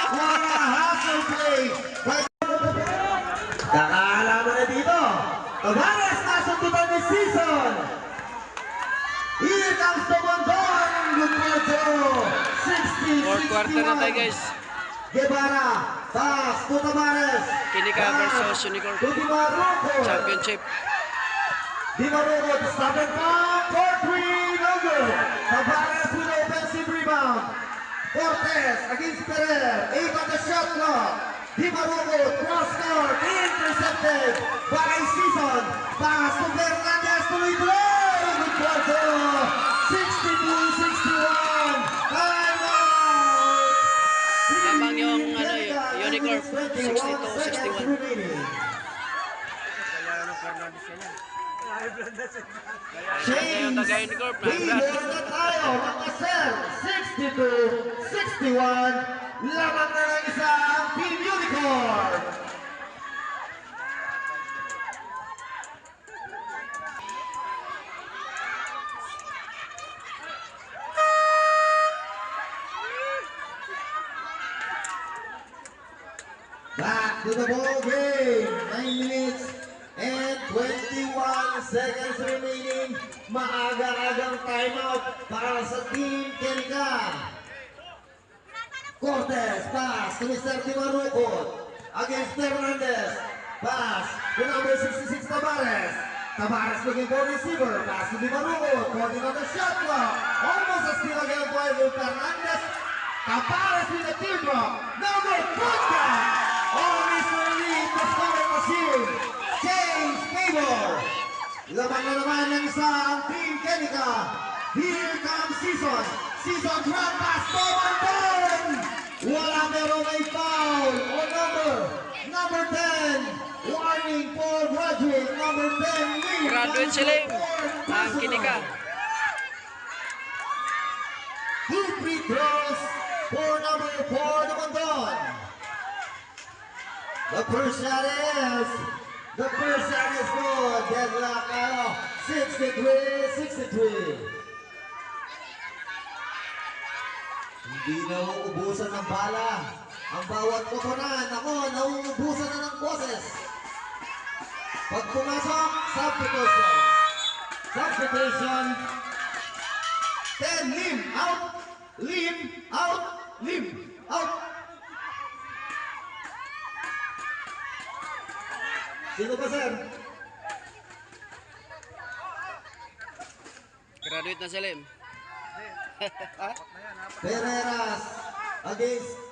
What a hustle play! Nakaalaman na dito. Tabares na sundutan ni season. Here comes the Mondon. Good quarter. 60-61. Fourth quarter na tayo guys. Guevara. Pass to Tabares. Kinika versus Unicorn. To Dimaruco. Championship. Dimaruco to stop and come. For 3 number. Tabares with offensive rebound. Cortez against Ferrer. 8 on the shot clock. Dimaruco cross court. Intercepted by Season. Pass to Fernandez. Tuloy-tuloy. Good quarter. 62-61. Time out. Lamang yung Unicorn 62-61. James Bieber na tayo. Makasel 62-61. Lamang na ng isang Team Unicorn. Back to the ball game. 9 minutes and 21 seconds remaining. Maaga-agang timeout para sa Team Kenika. Cortez, pass to Mr. Dimaruco against Fernandez. Pass to number 66, Tabares. Tabares looking for receiver. Pass to Dimaruco. Holding on the shot clock. Almost a steal again by Fernandez. Tabares with the teardrop. Number 40. Oh, Mr. Lee, the scoring machine. James Favor. Lamang na naman ng isang Team Kenika. Here comes Season. Season drop pass to Mondon. Wala, pero may foul. O number 10. Warning for graduate. Number 10. Lee. Graduate sila ang Kinika. 2 free throws for number 4, the Mondon. The first shot is good. Deadlock tayo. 63-63. Hindi na uubusan ng bala. Ang bawat kotonan, ako, nauubusan na ng boses. Pag pumasok, substitution. Substitution. 10, Lim, out. Lim, out. Lim, out. Sino ba, sir? Graduate na sila. Pereras against